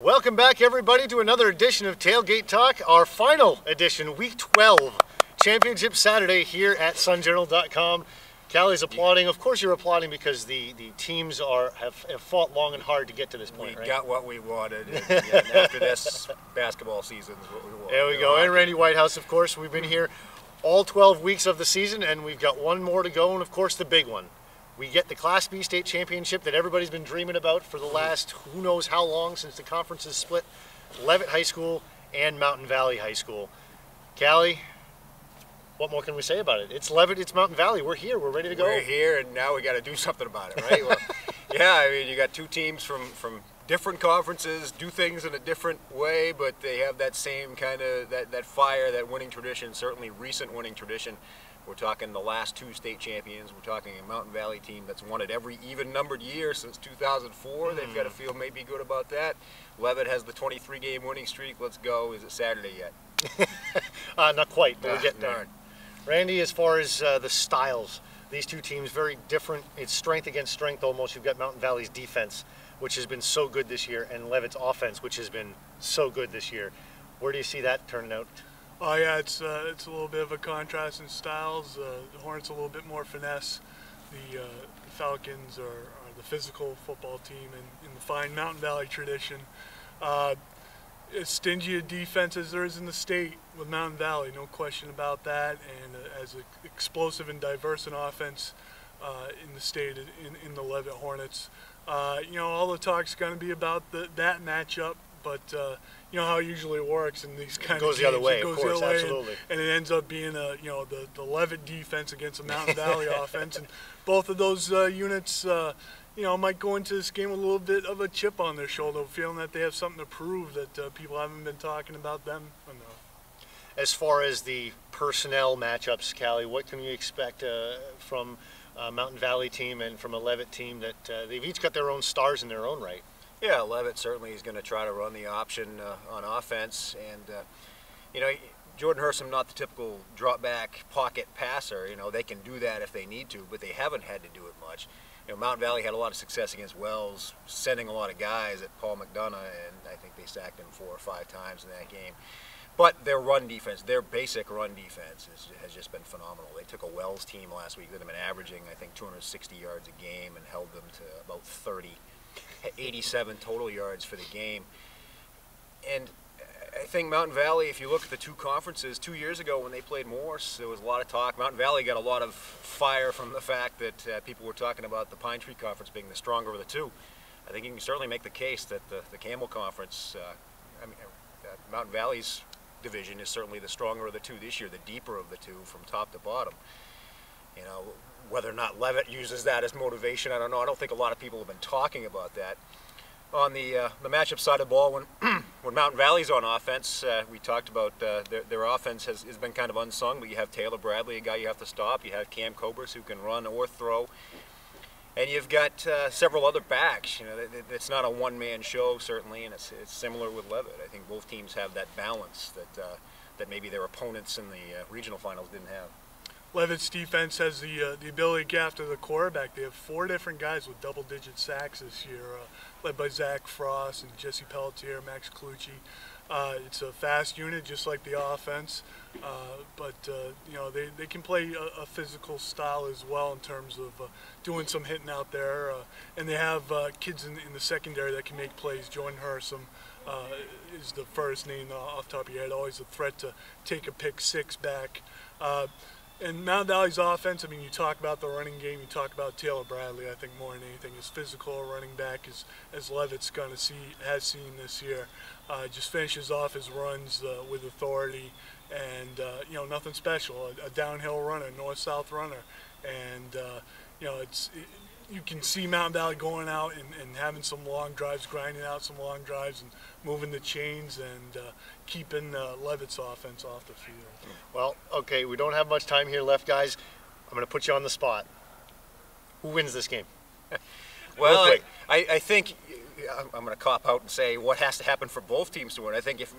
Welcome back, everybody, to another edition of Tailgate Talk, our final edition, Week 12, Championship Saturday here at sunjournal.com. Callie's applauding. Of course you're applauding because the teams have fought long and hard to get to this point, right? We got what we wanted, and after this basketball season is what we want. There we go. And Randy Whitehouse, of course. We've been here all 12 weeks of the season, and we've got one more to go, and of course the big one. We get the Class B state championship that everybody's been dreaming about for the last who knows how long since the conferences split. Leavitt High School and Mountain Valley High School. Callie, what more can we say about it? It's Leavitt, it's Mountain Valley. We're here. We're ready to go. We're here, and now we got to do something about it, right? Well, yeah, I mean, you got two teams from different conferences, do things in a different way, but they have that same kind of that fire, that winning tradition. Certainly, recent winning tradition. We're talking the last two state champions. We're talking a Mountain Valley team that's won it every even-numbered year since 2004. They've got to feel maybe good about that. Leavitt has the 23-game winning streak. Let's go. Is it Saturday yet? Not quite, but we're getting there. Randy, as far as the styles, these two teams very different. It's strength against strength almost. You've got Mountain Valley's defense, which has been so good this year, and Leavitt's offense, which has been so good this year. Where do you see that turning out? Oh yeah, it's a little bit of a contrast in styles. The Hornets a little bit more finesse. The Falcons are the physical football team in the fine Mountain Valley tradition. As stingy a defense as there is in the state with Mountain Valley, no question about that. And as explosive and diverse an offense in the state in the Leavitt Hornets. You know, all the talk's going to be about that matchup. But you know how it usually works in these kind of games. It goes the other way, of course, absolutely. And it ends up being the Leavitt defense against the Mountain Valley offense, and both of those units, you know, might go into this game with a little bit of a chip on their shoulder, feeling that they have something to prove that people haven't been talking about them enough. As far as the personnel matchups, Callie, what can we expect from a Mountain Valley team and from a Leavitt team that they've each got their own stars in their own right? Yeah, Leavitt certainly is going to try to run the option on offense, and you know, Jordan Hersom, not the typical drop-back pocket passer. You know, they can do that if they need to, but they haven't had to do it much. You know, Mountain Valley had a lot of success against Wells, sending a lot of guys at Paul McDonough, and I think they sacked him 4 or 5 times in that game. But their run defense, their basic run defense has just been phenomenal. They took a Wells team last week that had been averaging, I think, 260 yards a game and held them to about 30. 87 total yards for the game. And I think Mountain Valley, if you look at the two conferences, 2 years ago when they played Morse, there was a lot of talk. Mountain Valley got a lot of fire from the fact that people were talking about the Pine Tree Conference being the stronger of the two. I think you can certainly make the case that the Campbell Conference, Mountain Valley's division is certainly the stronger of the two this year, the deeper of the two from top to bottom. You know, whether or not Leavitt uses that as motivation, I don't know. I don't think a lot of people have been talking about that. On the matchup side of the ball, when Mountain Valley's on offense, we talked about their offense has been kind of unsung, but you have Taylor Bradley, a guy you have to stop. You have Cam Cobras, who can run or throw. And you've got several other backs. You know, it's not a one-man show, certainly, and it's similar with Leavitt. I think both teams have that balance that maybe their opponents in the regional finals didn't have. Leavitt's defense has the ability to get after the quarterback. They have 4 different guys with double-digit sacks this year, led by Zach Frost and Jesse Pelletier, Max Clucci. It's a fast unit, just like the offense, but you know, they can play a physical style as well in terms of doing some hitting out there, and they have kids in the secondary that can make plays. Jordan Hersom is the first name off the top of your head, always a threat to take a pick 6 back. And Mountain Valley's offense, I mean, you talk about the running game, you talk about Taylor Bradley, I think more than anything, is physical running back as Leavitt's has seen this year. Just finishes off his runs with authority, and you know, nothing special, a downhill runner, north-south runner. And you know, you can see Mountain Valley going out and having some long drives, grinding out some long drives and moving the chains and keeping Leavitt's offense off the field. Well, okay, we don't have much time here left, guys. I'm going to put you on the spot. Who wins this game? Well, I think I'm going to cop out and say what has to happen for both teams to win. I think if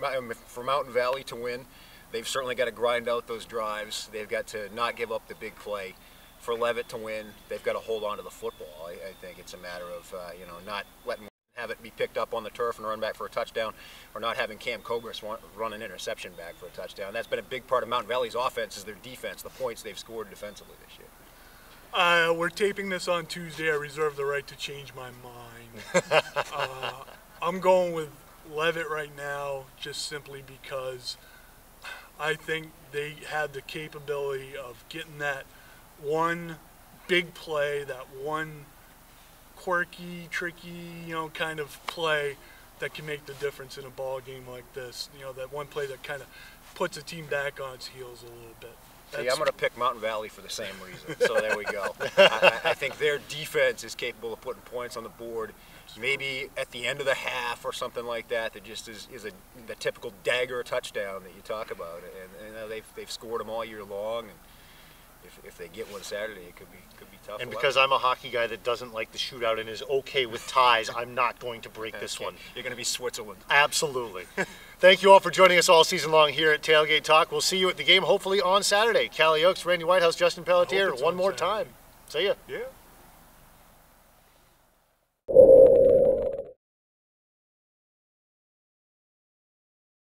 for Mountain Valley to win, they've certainly got to grind out those drives. They've got to not give up the big play. For Leavitt to win, they've got to hold on to the football. I think it's a matter of you know, not letting have it be picked up on the turf and run back for a touchdown, or not having Cam Cobras run an interception back for a touchdown. That's been a big part of Mountain Valley's offense, is their defense, the points they've scored defensively this year. We're taping this on Tuesday. I reserve the right to change my mind. I'm going with Levitt right now, just simply because I think they had the capability of getting that one big play, that one quirky, tricky, kind of play that can make the difference in a ball game like this. That one play that kind of puts a team back on its heels a little bit. See, I'm going to pick Mountain Valley for the same reason. So there we go. I think their defense is capable of putting points on the board. Maybe at the end of the half or something like that, that just is the typical dagger touchdown that you talk about. And they've scored them all year long. And if they get one Saturday, it could be tough. And because I'm a hockey guy that doesn't like the shootout and is okay with ties, I'm not going to break this one. You're going to be Switzerland. Absolutely. Thank you all for joining us all season long here at Tailgate Talk. We'll see you at the game hopefully on Saturday. Kalle Oaks, Randy Whitehouse, Justin Pelletier, one more time. See ya. Yeah.